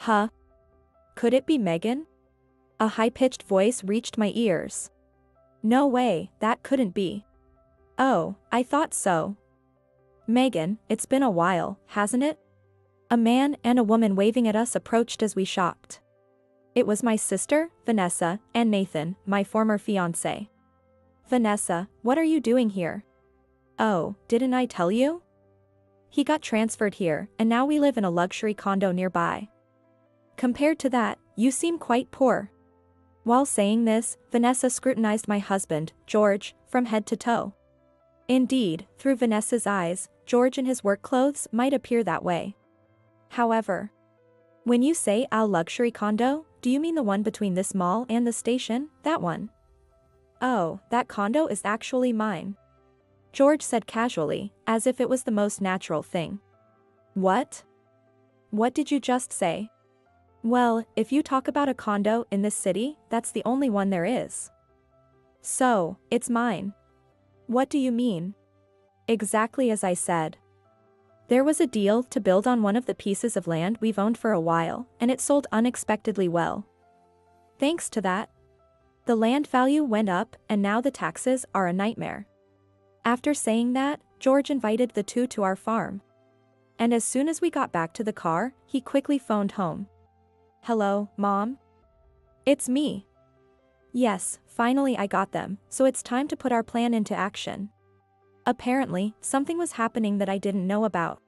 Huh? Could it be Megan? A high-pitched voice reached my ears. No way, that couldn't be. Oh, I thought so. Megan, it's been a while, hasn't it? A man and a woman waving at us approached as we shopped. It was my sister, Vanessa, and Nathan, my former fiancé. Vanessa, what are you doing here? Oh, didn't I tell you? He got transferred here, and now we live in a luxury condo nearby. Compared to that, you seem quite poor. While saying this, Vanessa scrutinized my husband, George, from head to toe. Indeed, through Vanessa's eyes, George in his work clothes might appear that way. However, when you say a luxury condo, do you mean the one between this mall and the station, that one? Oh, that condo is actually mine. George said casually, as if it was the most natural thing. What? What did you just say? Well, if you talk about a condo in this city, that's the only one there is. So, it's mine. What do you mean? Exactly as I said. There was a deal to build on one of the pieces of land we've owned for a while, and it sold unexpectedly well. Thanks to that, the land value went up, and now the taxes are a nightmare. After saying that, George invited the two to our farm. And as soon as we got back to the car, he quickly phoned home. Hello, Mom? It's me. Yes, finally I got them, so it's time to put our plan into action. Apparently, something was happening that I didn't know about.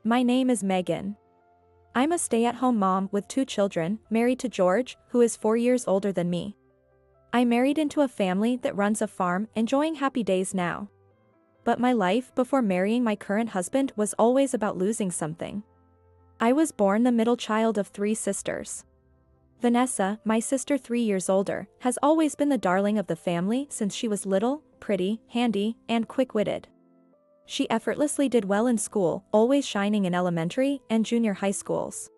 My name is Megan. I'm a stay-at-home mom with 2 children, married to George, who is 4 years older than me. I married into a family that runs a farm, enjoying happy days now. But my life before marrying my current husband was always about losing something. I was born the middle child of 3 sisters. Vanessa, my sister 3 years older, has always been the darling of the family since she was little, pretty, handy, and quick-witted. She effortlessly did well in school, always shining in elementary and junior high schools.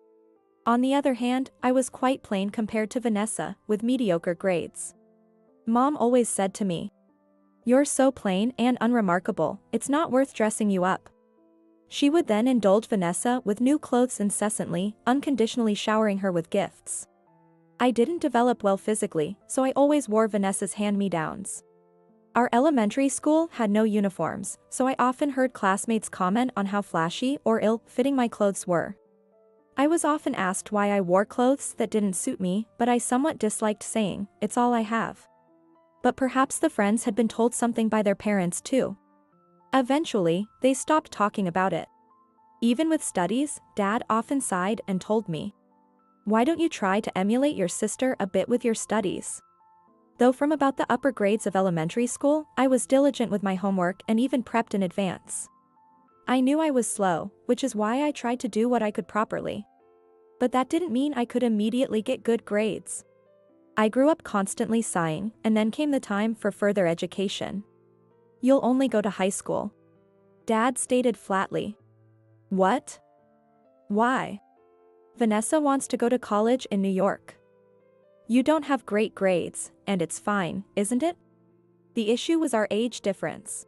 On the other hand, I was quite plain compared to Vanessa, with mediocre grades. Mom always said to me, "You're so plain and unremarkable, it's not worth dressing you up." She would then indulge Vanessa with new clothes incessantly, unconditionally showering her with gifts. I didn't develop well physically, so I always wore Vanessa's hand-me-downs. Our elementary school had no uniforms, so I often heard classmates comment on how flashy or ill-fitting my clothes were. I was often asked why I wore clothes that didn't suit me, but I somewhat disliked saying, "It's all I have." But perhaps the friends had been told something by their parents too. Eventually, they stopped talking about it. Even with studies, Dad often sighed and told me, "Why don't you try to emulate your sister a bit with your studies?" Though from about the upper grades of elementary school, I was diligent with my homework and even prepped in advance. I knew I was slow, which is why I tried to do what I could properly. But that didn't mean I could immediately get good grades. I grew up constantly sighing, and then came the time for further education. "You'll only go to high school," Dad stated flatly. "What? Why?" "Vanessa wants to go to college in New York." "You don't have great grades, and it's fine, isn't it?" The issue was our age difference.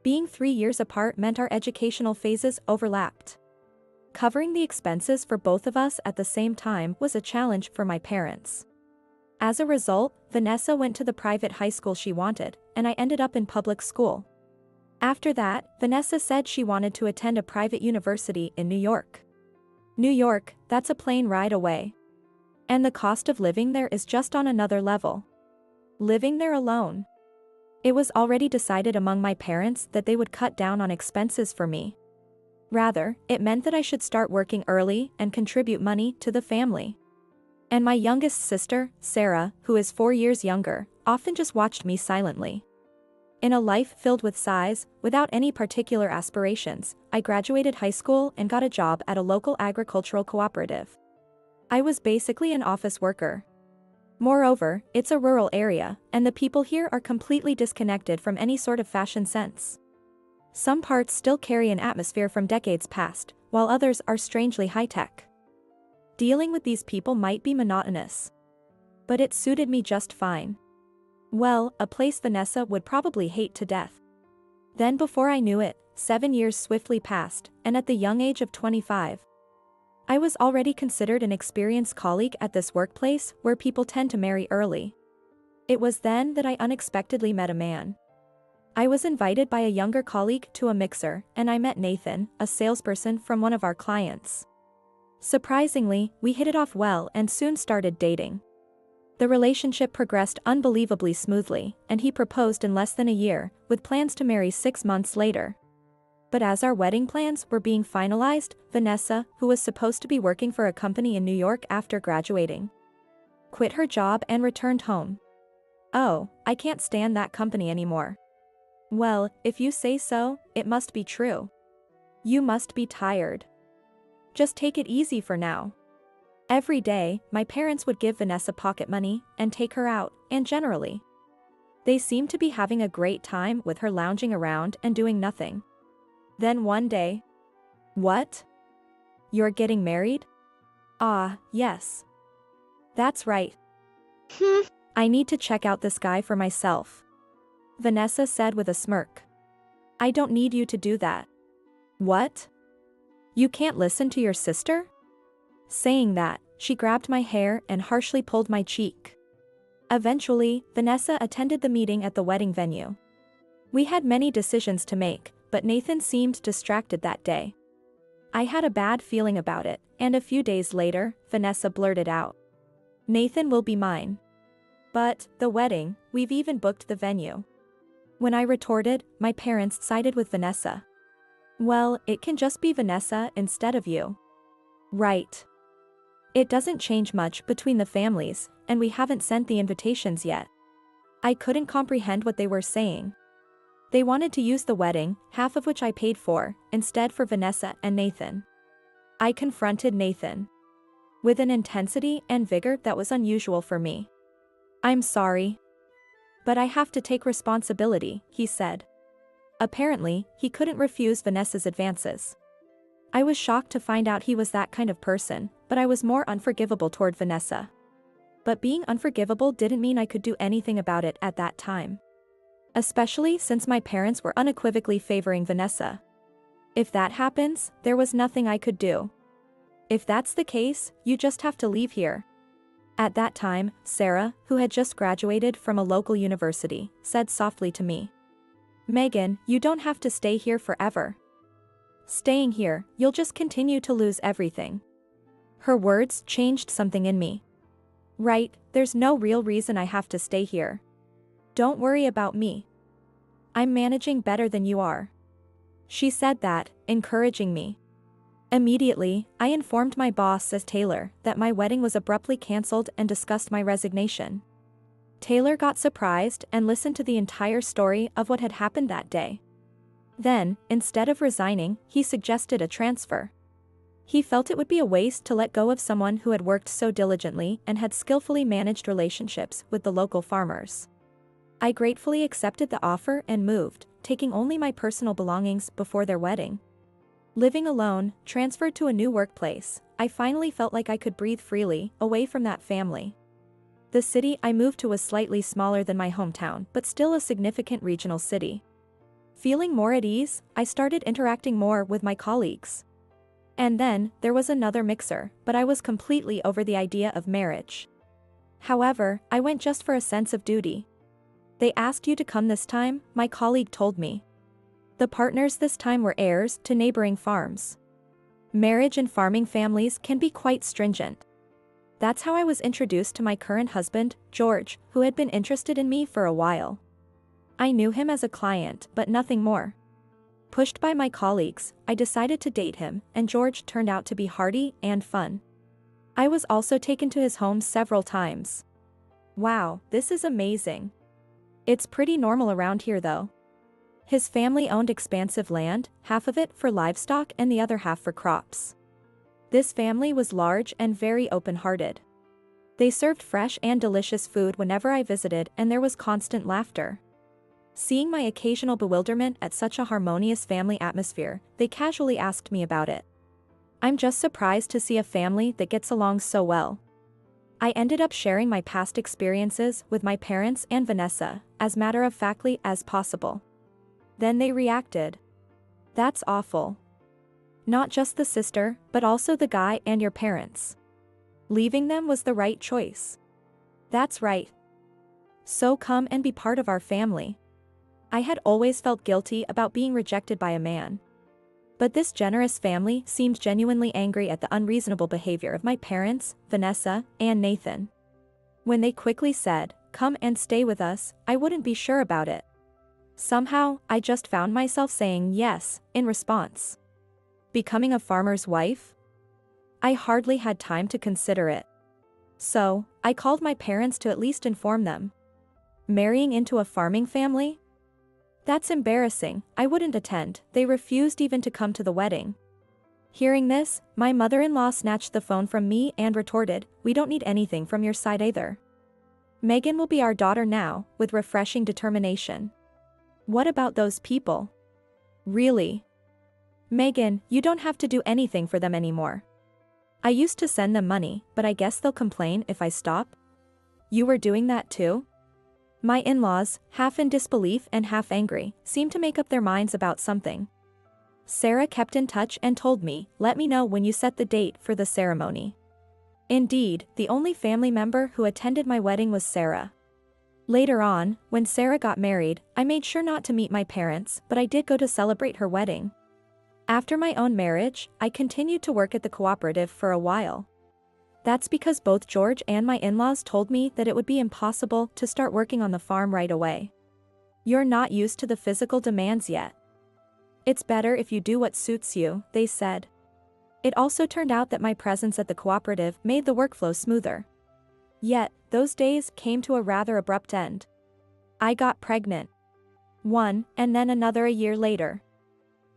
Being 3 years apart meant our educational phases overlapped. Covering the expenses for both of us at the same time was a challenge for my parents. As a result, Vanessa went to the private high school she wanted, and I ended up in public school. After that, Vanessa said she wanted to attend a private university in New York. New York, that's a plane ride away. And the cost of living there is just on another level. Living there alone. It was already decided among my parents that they would cut down on expenses for me. Rather, it meant that I should start working early and contribute money to the family. And my youngest sister, Sarah, who is 4 years younger, often just watched me silently. In a life filled with sighs, without any particular aspirations, I graduated high school and got a job at a local agricultural cooperative. I was basically an office worker. Moreover, it's a rural area, and the people here are completely disconnected from any sort of fashion sense. Some parts still carry an atmosphere from decades past, while others are strangely high-tech. Dealing with these people might be monotonous. But it suited me just fine. Well, a place Vanessa would probably hate to death. Then before I knew it, 7 years swiftly passed, and at the young age of 25, I was already considered an experienced colleague at this workplace where people tend to marry early. It was then that I unexpectedly met a man. I was invited by a younger colleague to a mixer, and I met Nathan, a salesperson from one of our clients. Surprisingly, we hit it off well and soon started dating. The relationship progressed unbelievably smoothly, and he proposed in less than a year, with plans to marry 6 months later. But as our wedding plans were being finalized, Vanessa, who was supposed to be working for a company in New York after graduating, quit her job and returned home. Oh, I can't stand that company anymore. Well, if you say so, it must be true. You must be tired. Just take it easy for now. Every day, my parents would give Vanessa pocket money and take her out, and generally, they seemed to be having a great time with her lounging around and doing nothing. Then one day, "What? You're getting married?" "Ah, yes. That's right. I need to check out this guy for myself," Vanessa said with a smirk. "I don't need you to do that." "What? You can't listen to your sister?" Saying that, she grabbed my hair and harshly pulled my cheek. Eventually, Vanessa attended the meeting at the wedding venue. We had many decisions to make, but Nathan seemed distracted that day. I had a bad feeling about it, and a few days later, Vanessa blurted out, "Nathan will be mine." "But, the wedding, we've even booked the venue." When I retorted, my parents sided with Vanessa. "Well, it can just be Vanessa instead of you." "Right. It doesn't change much between the families, and we haven't sent the invitations yet." I couldn't comprehend what they were saying. They wanted to use the wedding, half of which I paid for, instead for Vanessa and Nathan. I confronted Nathan with an intensity and vigor that was unusual for me. "I'm sorry, but I have to take responsibility," he said. Apparently, he couldn't refuse Vanessa's advances. I was shocked to find out he was that kind of person, but I was more unforgivable toward Vanessa. But being unforgivable didn't mean I could do anything about it at that time. Especially since my parents were unequivocally favoring Vanessa. If that happens, there was nothing I could do. "If that's the case, you just have to leave here." At that time, Sarah, who had just graduated from a local university, said softly to me, "Megan, you don't have to stay here forever. Staying here, you'll just continue to lose everything." Her words changed something in me. "Right, there's no real reason I have to stay here. Don't worry about me. I'm managing better than you are." She said that, encouraging me. Immediately, I informed my boss as Taylor that my wedding was abruptly cancelled and discussed my resignation. Taylor got surprised and listened to the entire story of what had happened that day. Then, instead of resigning, he suggested a transfer. He felt it would be a waste to let go of someone who had worked so diligently and had skillfully managed relationships with the local farmers. I gratefully accepted the offer and moved, taking only my personal belongings before their wedding. Living alone, transferred to a new workplace, I finally felt like I could breathe freely, away from that family. The city I moved to was slightly smaller than my hometown, but still a significant regional city. Feeling more at ease, I started interacting more with my colleagues. And then, there was another mixer, but I was completely over the idea of marriage. However, I went just for a sense of duty. "They asked you to come this time," my colleague told me. The partners this time were heirs to neighboring farms. Marriage in farming families can be quite stringent. That's how I was introduced to my current husband, George, who had been interested in me for a while. I knew him as a client, but nothing more. Pushed by my colleagues, I decided to date him, and George turned out to be hearty and fun. I was also taken to his home several times. Wow, this is amazing. It's pretty normal around here though. His family owned expansive land, half of it for livestock and the other half for crops. This family was large and very open-hearted. They served fresh and delicious food whenever I visited, and there was constant laughter. Seeing my occasional bewilderment at such a harmonious family atmosphere, they casually asked me about it. I'm just surprised to see a family that gets along so well. I ended up sharing my past experiences with my parents and Vanessa, as matter-of-factly as possible. Then they reacted. "That's awful. Not just the sister, but also the guy and your parents. Leaving them was the right choice. That's right. So come and be part of our family. I had always felt guilty about being rejected by a man. But this generous family seemed genuinely angry at the unreasonable behavior of my parents, Vanessa, and Nathan. When they quickly said, "Come and stay with us," I wouldn't be sure about it. Somehow, I just found myself saying yes, in response. Becoming a farmer's wife? I hardly had time to consider it. So, I called my parents to at least inform them. Marrying into a farming family? That's embarrassing, I wouldn't attend. They refused even to come to the wedding. Hearing this, my mother-in-law snatched the phone from me and retorted, "We don't need anything from your side either. Megan will be our daughter now," with refreshing determination. "What about those people?" "Really? Megan, you don't have to do anything for them anymore. I used to send them money, but I guess they'll complain if I stop." "You were doing that too?" My in-laws, half in disbelief and half angry, seemed to make up their minds about something. Sarah kept in touch and told me, "Let me know when you set the date for the ceremony." Indeed, the only family member who attended my wedding was Sarah. Later on, when Sarah got married, I made sure not to meet my parents, but I did go to celebrate her wedding. After my own marriage, I continued to work at the cooperative for a while. That's because both George and my in-laws told me that it would be impossible to start working on the farm right away. "You're not used to the physical demands yet. It's better if you do what suits you," they said. It also turned out that my presence at the cooperative made the workflow smoother. Yet, those days came to a rather abrupt end. I got pregnant. One, and then another a year later.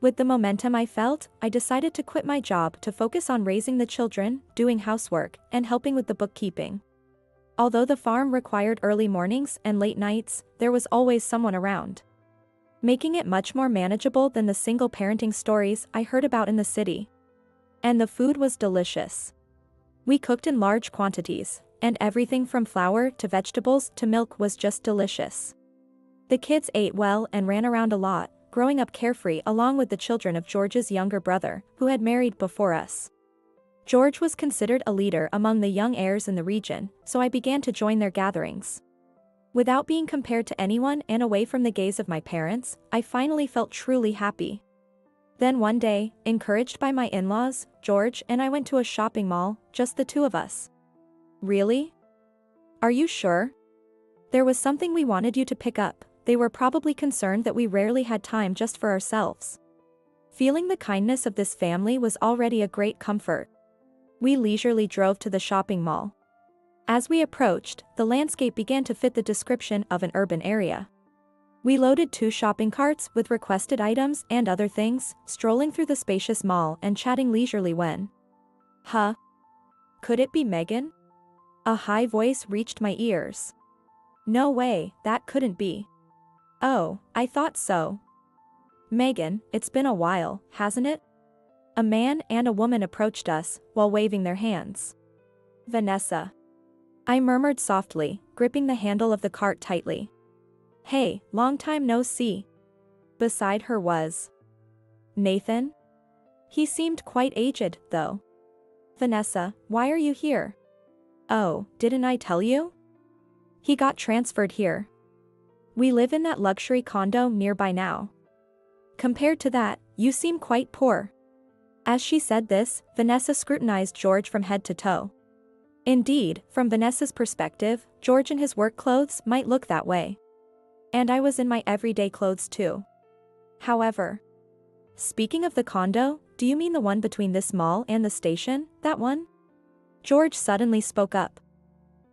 With the momentum I felt, I decided to quit my job to focus on raising the children, doing housework, and helping with the bookkeeping. Although the farm required early mornings and late nights, there was always someone around, making it much more manageable than the single parenting stories I heard about in the city. And the food was delicious. We cooked in large quantities, and everything from flour to vegetables to milk was just delicious. The kids ate well and ran around a lot, growing up carefree along with the children of George's younger brother, who had married before us. George was considered a leader among the young heirs in the region, so I began to join their gatherings. Without being compared to anyone and away from the gaze of my parents, I finally felt truly happy. Then one day, encouraged by my in-laws, George and I went to a shopping mall, just the two of us. "Really? Are you sure? There was something we wanted you to pick up." They were probably concerned that we rarely had time just for ourselves. Feeling the kindness of this family was already a great comfort. We leisurely drove to the shopping mall. As we approached, the landscape began to fit the description of an urban area. We loaded 2 shopping carts with requested items and other things, strolling through the spacious mall and chatting leisurely when, "Huh? Could it be Megan?" A high voice reached my ears. "No way, that couldn't be." "Oh, I thought so. Megan, it's been a while, hasn't it?" A man and a woman approached us, while waving their hands. "Vanessa," I murmured softly, gripping the handle of the cart tightly. "Hey, long time no see." Beside her was Nathan. He seemed quite aged, though. "Vanessa, why are you here?" "Oh, didn't I tell you? He got transferred here. We live in that luxury condo nearby now. Compared to that, you seem quite poor." As she said this, Vanessa scrutinized George from head to toe. Indeed, from Vanessa's perspective, George in his work clothes might look that way. And I was in my everyday clothes too. However, speaking of the condo, do you mean the one between this mall and the station, that one? George suddenly spoke up.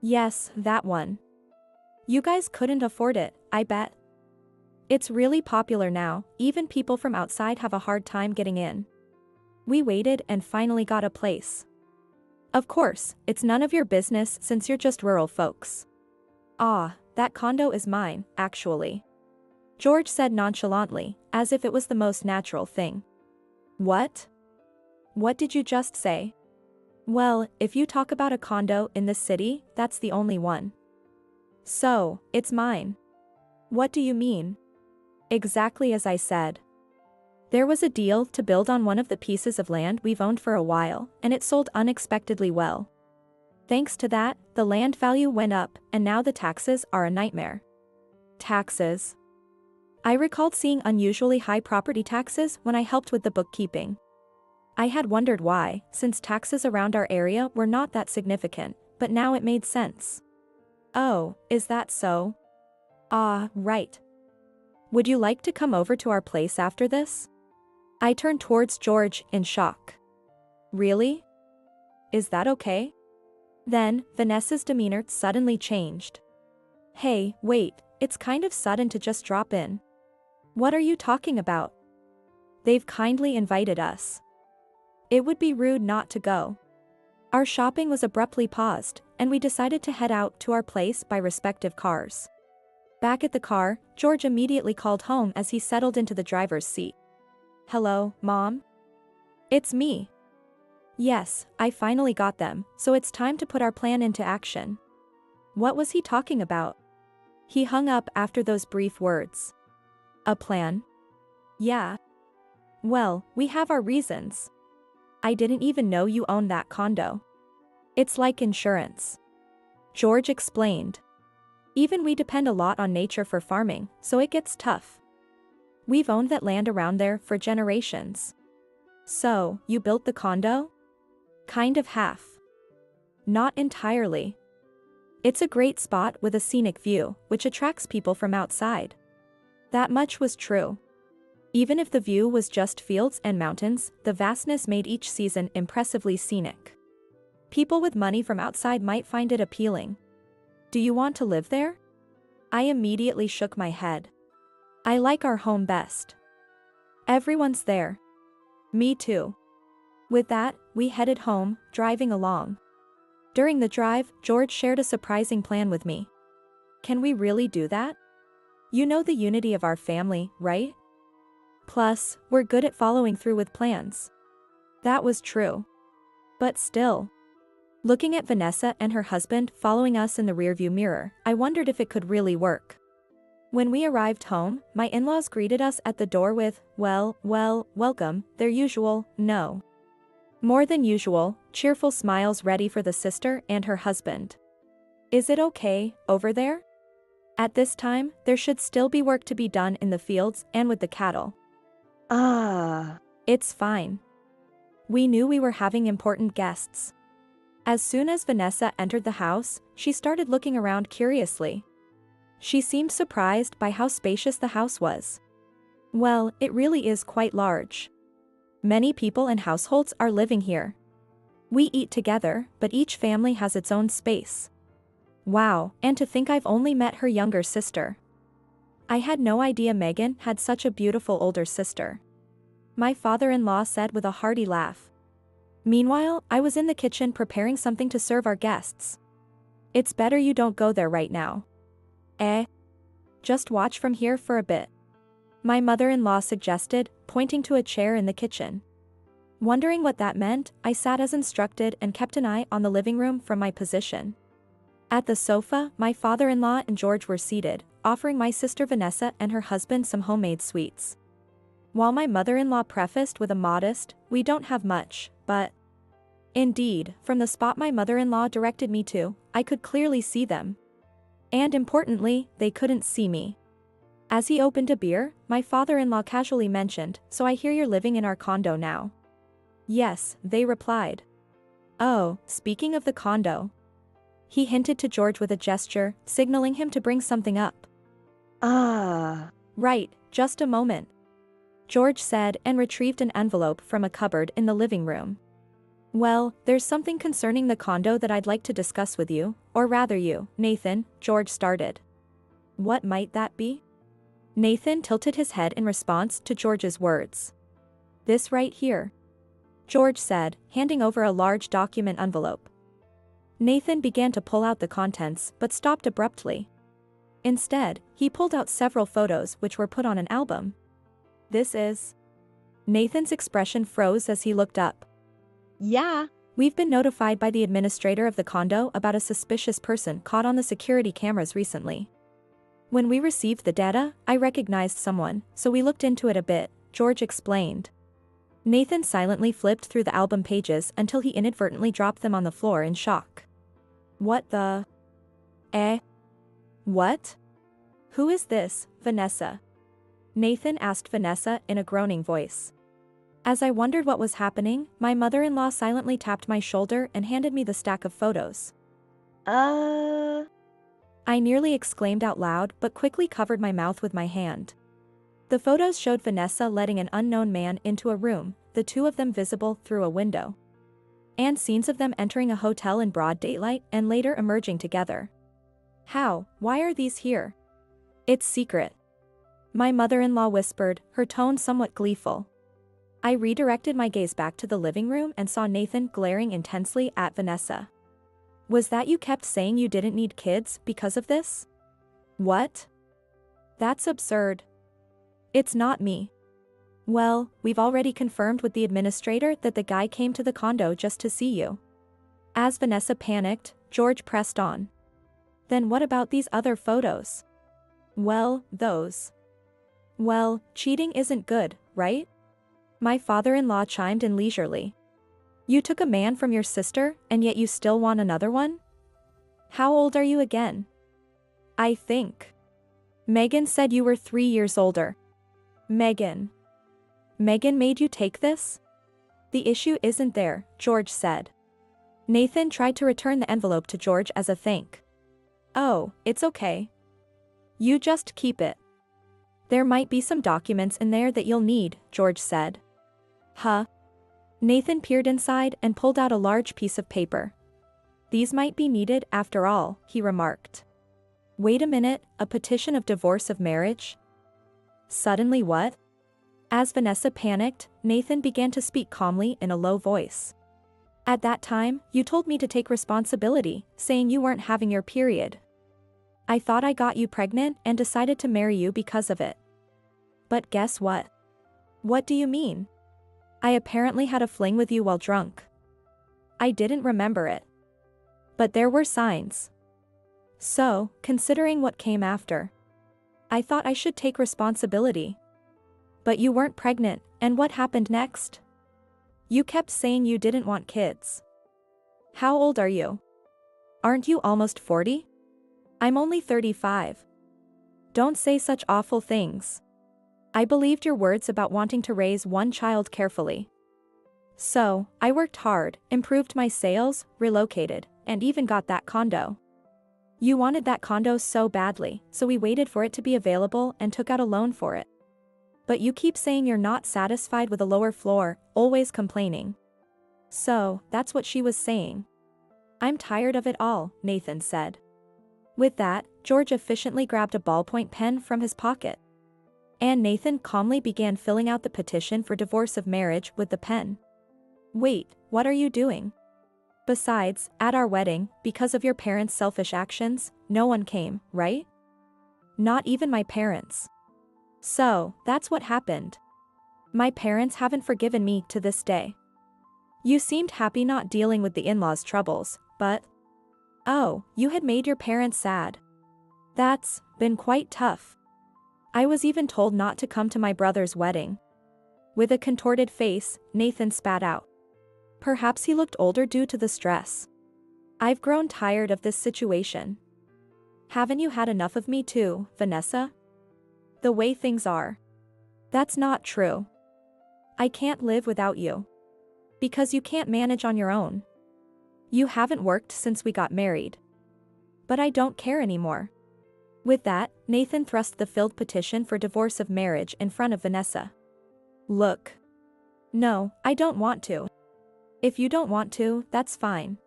"Yes, that one. You guys couldn't afford it, I bet. It's really popular now, even people from outside have a hard time getting in. We waited and finally got a place. Of course, it's none of your business since you're just rural folks." "Ah, that condo is mine, actually," George said nonchalantly, as if it was the most natural thing. "What? What did you just say?" "Well, if you talk about a condo in this city, that's the only one." "So, it's mine." "What do you mean?" "Exactly as I said. There was a deal to build on one of the pieces of land we've owned for a while, and it sold unexpectedly well. Thanks to that, the land value went up, and now the taxes are a nightmare. Taxes. I recalled seeing unusually high property taxes when I helped with the bookkeeping. I had wondered why, since taxes around our area were not that significant, but now it made sense. Oh, is that so? Ah, right. Would you like to come over to our place after this? I turned towards George in shock. Really? Is that okay? Then, Vanessa's demeanor suddenly changed. Hey, wait, it's kind of sudden to just drop in. What are you talking about? They've kindly invited us. It would be rude not to go. Our shopping was abruptly paused, and we decided to head out to our place by respective cars. Back at the car, George immediately called home as he settled into the driver's seat. Hello, Mom? It's me. Yes, I finally got them, so it's time to put our plan into action. What was he talking about? He hung up after those brief words. A plan? Yeah. Well, we have our reasons. I didn't even know you owned that condo. It's like insurance. George explained. Even we depend a lot on nature for farming, so it gets tough. We've owned that land around there for generations. So, you built the condo? Kind of half. Not entirely. It's a great spot with a scenic view, which attracts people from outside. That much was true. Even if the view was just fields and mountains, the vastness made each season impressively scenic. People with money from outside might find it appealing. Do you want to live there? I immediately shook my head. I like our home best. Everyone's there. Me too. With that, we headed home, driving along. During the drive, George shared a surprising plan with me. Can we really do that? You know the unity of our family, right? Plus, we're good at following through with plans. That was true. But still. Looking at Vanessa and her husband following us in the rearview mirror, I wondered if it could really work. When we arrived home, my in-laws greeted us at the door with, well, welcome, their usual, no. More than usual, cheerful smiles ready for the sister and her husband. Is it okay, over there? At this time, there should still be work to be done in the fields and with the cattle. It's fine. We knew we were having important guests. As soon as Vanessa entered the house, she started looking around curiously. She seemed surprised by how spacious the house was. Well, it really is quite large. Many people and households are living here. We eat together, but each family has its own space. Wow, and to think I've only met her younger sister. I had no idea Megan had such a beautiful older sister. My father-in-law said with a hearty laugh. Meanwhile, I was in the kitchen preparing something to serve our guests. It's better you don't go there right now. Just watch from here for a bit. My mother-in-law suggested, pointing to a chair in the kitchen. Wondering what that meant, I sat as instructed and kept an eye on the living room from my position. At the sofa, my father-in-law and George were seated, offering my sister Vanessa and her husband some homemade sweets. While my mother-in-law prefaced with a modest, "We don't have much, but..." Indeed, from the spot my mother-in-law directed me to, I could clearly see them. And importantly, they couldn't see me. As he opened a beer, my father-in-law casually mentioned, "So I hear you're living in our condo now." "Yes," they replied. "Oh, speaking of the condo." He hinted to George with a gesture, signaling him to bring something up. Right, just a moment," George said and retrieved an envelope from a cupboard in the living room. "Well, there's something concerning the condo that I'd like to discuss with you, or rather you, Nathan," George started. "What might that be?" Nathan tilted his head in response to George's words. "This right here," George said, handing over a large document envelope. Nathan began to pull out the contents but stopped abruptly. Instead, he pulled out several photos which were put on an album. "This is..." Nathan's expression froze as he looked up. "Yeah, we've been notified by the administrator of the condo about a suspicious person caught on the security cameras recently. When we received the data, I recognized someone, so we looked into it a bit, George explained. Nathan silently flipped through the album pages until he inadvertently dropped them on the floor in shock. What the? What? Who is this, Vanessa? Nathan asked Vanessa in a groaning voice. As I wondered what was happening, my mother-in-law silently tapped my shoulder and handed me the stack of photos. I nearly exclaimed out loud but quickly covered my mouth with my hand. The photos showed Vanessa letting an unknown man into a room, the two of them visible through a window. And scenes of them entering a hotel in broad daylight and later emerging together. How? Why are these here? It's secret. My mother-in-law whispered, her tone somewhat gleeful. I redirected my gaze back to the living room and saw Nathan glaring intensely at Vanessa. Was that you kept saying you didn't need kids because of this? What? That's absurd. It's not me. Well, we've already confirmed with the administrator that the guy came to the condo just to see you. As Vanessa panicked, George pressed on. Then what about these other photos? Well, cheating isn't good, right? My father-in-law chimed in leisurely. You took a man from your sister, and yet you still want another one? How old are you again? I think. Megan said you were 3 years older. Megan made you take this? The issue isn't there, George said. Nathan tried to return the envelope to George as a thank. Oh, it's okay. You just keep it. There might be some documents in there that you'll need, George said. Huh? Nathan peered inside and pulled out a large piece of paper. These might be needed after all, he remarked. Wait a minute, a petition of divorce of marriage? Suddenly what? As Vanessa panicked, Nathan began to speak calmly in a low voice. At that time, you told me to take responsibility, saying you weren't having your period. I thought I got you pregnant and decided to marry you because of it. But guess what? What do you mean? I apparently had a fling with you while drunk. I didn't remember it. But there were signs. So, considering what came after, I thought I should take responsibility. But you weren't pregnant, and what happened next? You kept saying you didn't want kids. How old are you? Aren't you almost 40? I'm only 35. Don't say such awful things. I believed your words about wanting to raise one child carefully. So, I worked hard, improved my sales, relocated, and even got that condo. You wanted that condo so badly, so we waited for it to be available and took out a loan for it. But you keep saying you're not satisfied with a lower floor, always complaining. So, that's what she was saying. I'm tired of it all, Nathan said. With that, George efficiently grabbed a ballpoint pen from his pocket. And Nathan calmly began filling out the petition for divorce of marriage with the pen. Wait, what are you doing? Besides, at our wedding, because of your parents' selfish actions, no one came, right? Not even my parents. So, that's what happened. My parents haven't forgiven me to this day. You seemed happy not dealing with the in-laws' troubles, but... Oh, you had made your parents sad. That's been quite tough. I was even told not to come to my brother's wedding. With a contorted face, Nathan spat out. Perhaps he looked older due to the stress. I've grown tired of this situation. Haven't you had enough of me too, Vanessa? The way things are. That's not true. I can't live without you. Because you can't manage on your own. You haven't worked since we got married. But I don't care anymore. With that, Nathan thrust the filled petition for divorce of marriage in front of Vanessa. Look. No, I don't want to. If you don't want to, that's fine.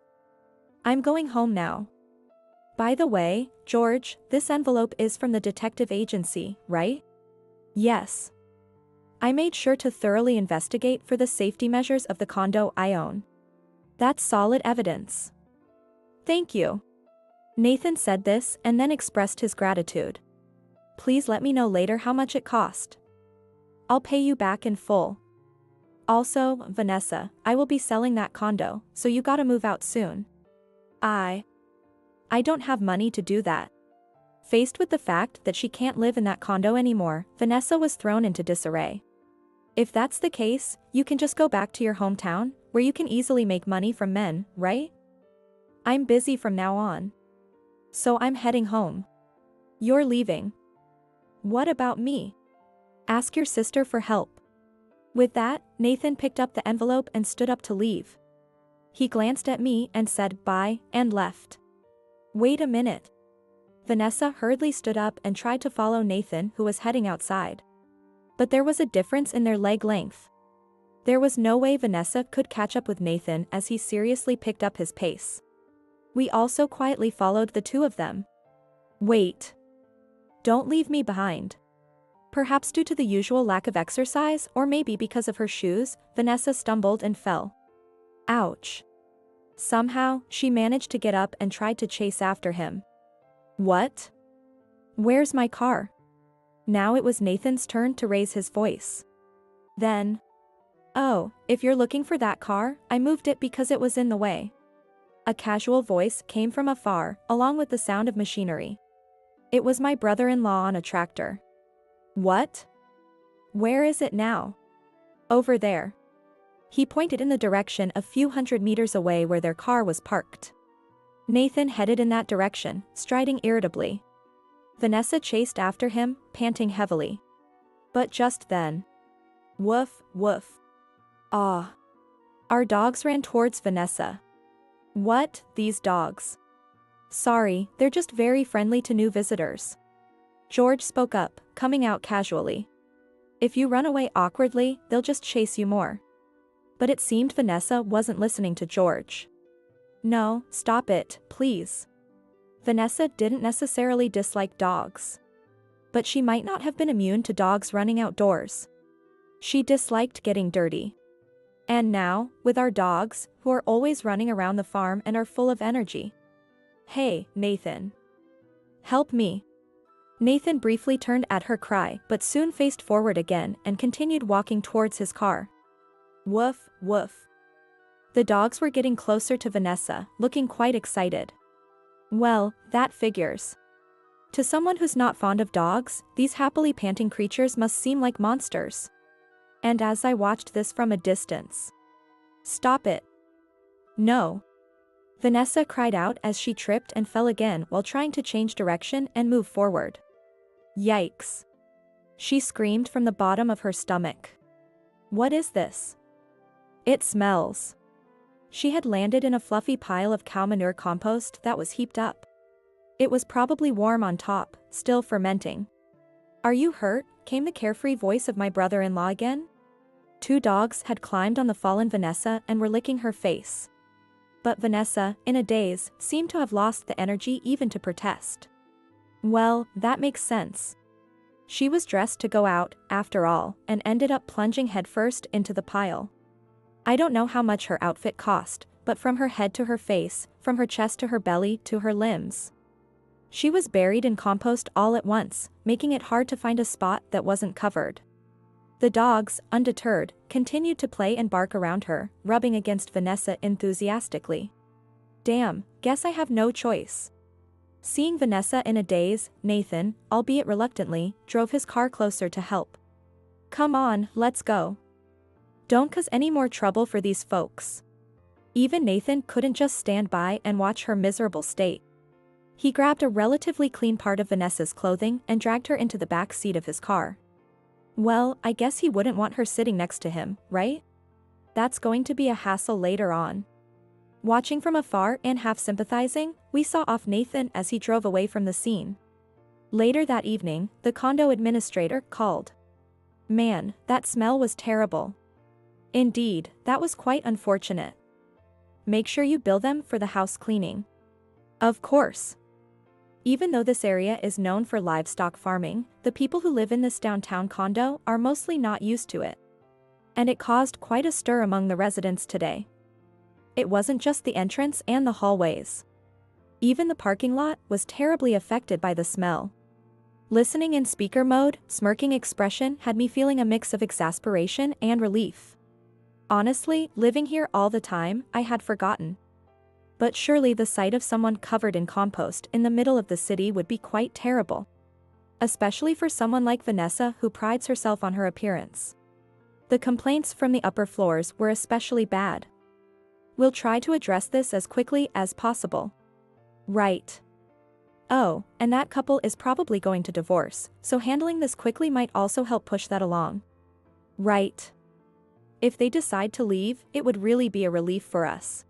I'm going home now. By the way, George, this envelope is from the detective agency, right? Yes. I made sure to thoroughly investigate for the safety measures of the condo I own. That's solid evidence. Thank you. Nathan said this and then expressed his gratitude. Please let me know later how much it cost. I'll pay you back in full. Also, Vanessa, I will be selling that condo, so you gotta move out soon. I don't have money to do that. Faced with the fact that she can't live in that condo anymore, Vanessa was thrown into disarray. If that's the case, you can just go back to your hometown, where you can easily make money from men, right? I'm busy from now on. So I'm heading home. You're leaving. What about me? Ask your sister for help. With that, Nathan picked up the envelope and stood up to leave. He glanced at me and said bye and left. Wait a minute. Vanessa hurriedly stood up and tried to follow Nathan, who was heading outside. But there was a difference in their leg length. There was no way Vanessa could catch up with Nathan as he seriously picked up his pace. We also quietly followed the two of them. Wait. Don't leave me behind. Perhaps due to the usual lack of exercise or maybe because of her shoes, Vanessa stumbled and fell. Ouch. Somehow, she managed to get up and tried to chase after him. What? Where's my car? Now it was Nathan's turn to raise his voice. Then, oh, if you're looking for that car, I moved it because it was in the way. A casual voice came from afar, along with the sound of machinery. It was my brother-in-law on a tractor. What? Where is it now? Over there. He pointed in the direction a few hundred meters away where their car was parked. Nathan headed in that direction, striding irritably. Vanessa chased after him, panting heavily. But just then. Woof, woof. Ah. Our dogs ran towards Vanessa. What, these dogs? Sorry, they're just very friendly to new visitors. George spoke up, coming out casually. If you run away awkwardly, they'll just chase you more. But it seemed Vanessa wasn't listening to George. No, stop it, please. Vanessa didn't necessarily dislike dogs. But she might not have been immune to dogs running outdoors. She disliked getting dirty. And now, with our dogs, who are always running around the farm and are full of energy. Hey, Nathan. Help me. Nathan briefly turned at her cry but soon faced forward again and continued walking towards his car. Woof, woof. The dogs were getting closer to Vanessa, looking quite excited. Well, that figures. To someone who's not fond of dogs, these happily panting creatures must seem like monsters. And as I watched this from a distance. Stop it. No. Vanessa cried out as she tripped and fell again while trying to change direction and move forward. Yikes. She screamed from the bottom of her stomach. What is this? It smells. She had landed in a fluffy pile of cow manure compost that was heaped up. It was probably warm on top, still fermenting. Are you hurt? Came the carefree voice of my brother-in-law again. Two dogs had climbed on the fallen Vanessa and were licking her face. But Vanessa, in a daze, seemed to have lost the energy even to protest. Well, that makes sense. She was dressed to go out, after all, and ended up plunging headfirst into the pile. I don't know how much her outfit cost, but from her head to her face, from her chest to her belly to her limbs. She was buried in compost all at once, making it hard to find a spot that wasn't covered. The dogs, undeterred, continued to play and bark around her, rubbing against Vanessa enthusiastically. Damn, guess I have no choice. Seeing Vanessa in a daze, Nathan, albeit reluctantly, drove his car closer to help. Come on, let's go. Don't cause any more trouble for these folks. Even Nathan couldn't just stand by and watch her miserable state. He grabbed a relatively clean part of Vanessa's clothing and dragged her into the back seat of his car. Well, I guess he wouldn't want her sitting next to him, right? That's going to be a hassle later on. Watching from afar and half sympathizing, we saw off Nathan as he drove away from the scene. Later that evening, the condo administrator called. Man, that smell was terrible. Indeed, that was quite unfortunate. Make sure you bill them for the house cleaning. Of course. Even though this area is known for livestock farming, the people who live in this downtown condo are mostly not used to it. And it caused quite a stir among the residents today. It wasn't just the entrance and the hallways. Even the parking lot was terribly affected by the smell. Listening in speaker mode, smirking expression had me feeling a mix of exasperation and relief. Honestly, living here all the time, I had forgotten. But surely the sight of someone covered in compost in the middle of the city would be quite terrible. Especially for someone like Vanessa who prides herself on her appearance. The complaints from the upper floors were especially bad. We'll try to address this as quickly as possible. Right. Oh, and that couple is probably going to divorce, so handling this quickly might also help push that along. Right. If they decide to leave, it would really be a relief for us.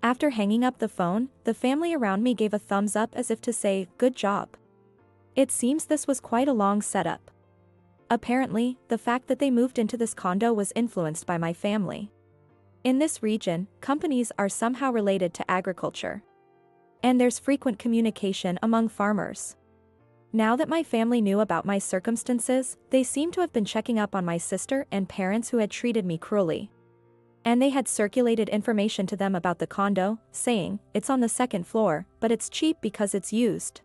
After hanging up the phone, the family around me gave a thumbs up as if to say, good job. It seems this was quite a long setup. Apparently, the fact that they moved into this condo was influenced by my family. In this region, companies are somehow related to agriculture. And there's frequent communication among farmers. Now that my family knew about my circumstances, they seem to have been checking up on my sister and parents who had treated me cruelly. And they had circulated information to them about the condo, saying, it's on the second floor, but it's cheap because it's used.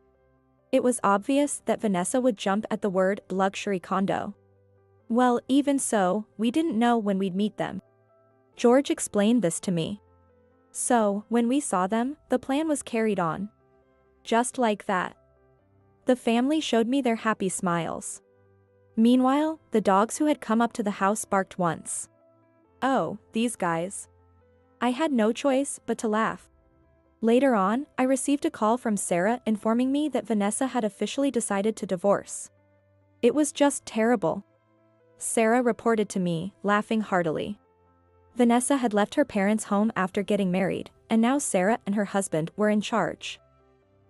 It was obvious that Vanessa would jump at the word luxury condo. Well, even so, we didn't know when we'd meet them. George explained this to me. So, when we saw them, the plan was carried on. Just like that. The family showed me their happy smiles. Meanwhile, the dogs who had come up to the house barked once. Oh, these guys. I had no choice but to laugh. Later on, I received a call from Sarah informing me that Vanessa had officially decided to divorce. It was just terrible. Sarah reported to me, laughing heartily. Vanessa had left her parents' home after getting married, and now Sarah and her husband were in charge.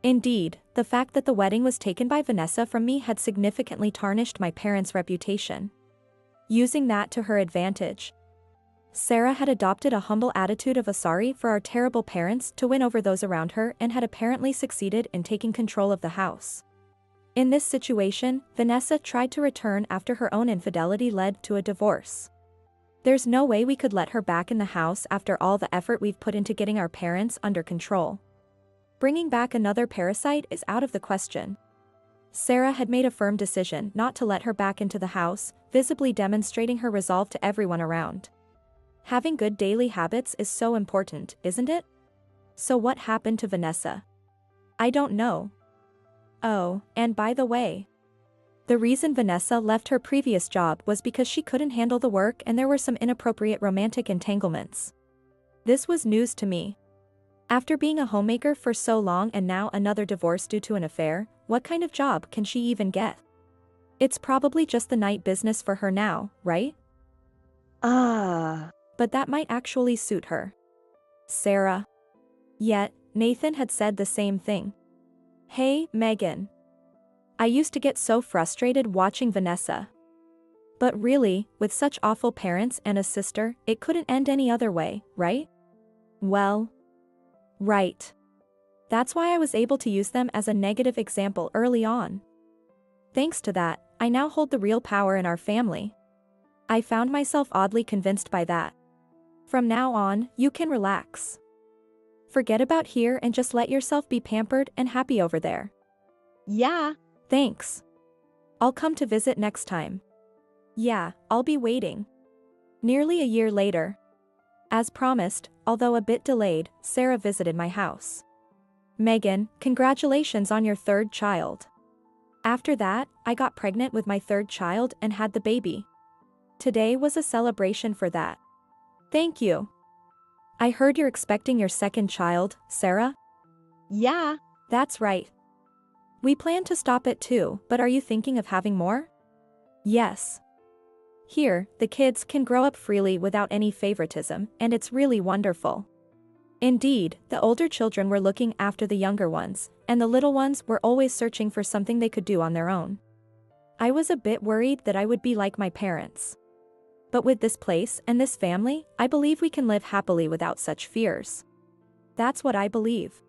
Indeed, the fact that the wedding was taken by Vanessa from me had significantly tarnished my parents' reputation. Using that to her advantage, Sarah had adopted a humble attitude of a sorry for our terrible parents to win over those around her and had apparently succeeded in taking control of the house. In this situation, Vanessa tried to return after her own infidelity led to a divorce. There's no way we could let her back in the house after all the effort we've put into getting our parents under control. Bringing back another parasite is out of the question. Sarah had made a firm decision not to let her back into the house, visibly demonstrating her resolve to everyone around. Having good daily habits is so important, isn't it? So what happened to Vanessa? I don't know. Oh, and by the way, the reason Vanessa left her previous job was because she couldn't handle the work and there were some inappropriate romantic entanglements. This was news to me. After being a homemaker for so long and now another divorce due to an affair, what kind of job can she even get? It's probably just the night business for her now, right? But that might actually suit her. Sarah. Yet, Nathan had said the same thing. Hey, Megan. I used to get so frustrated watching Vanessa. But really, with such awful parents and a sister, it couldn't end any other way, right? Well. Right. That's why I was able to use them as a negative example early on. Thanks to that, I now hold the real power in our family. I found myself oddly convinced by that. From now on, you can relax. Forget about here and just let yourself be pampered and happy over there. Yeah. Thanks. I'll come to visit next time. Yeah, I'll be waiting. Nearly a year later. As promised, although a bit delayed, Sarah visited my house. Megan, congratulations on your third child. After that, I got pregnant with my third child and had the baby. Today was a celebration for that. Thank you. I heard you're expecting your second child, Sarah? Yeah. That's right. We plan to stop at 2, but are you thinking of having more? Yes. Here, the kids can grow up freely without any favoritism, and it's really wonderful. Indeed, the older children were looking after the younger ones, and the little ones were always searching for something they could do on their own. I was a bit worried that I would be like my parents. But with this place and this family, I believe we can live happily without such fears. That's what I believe.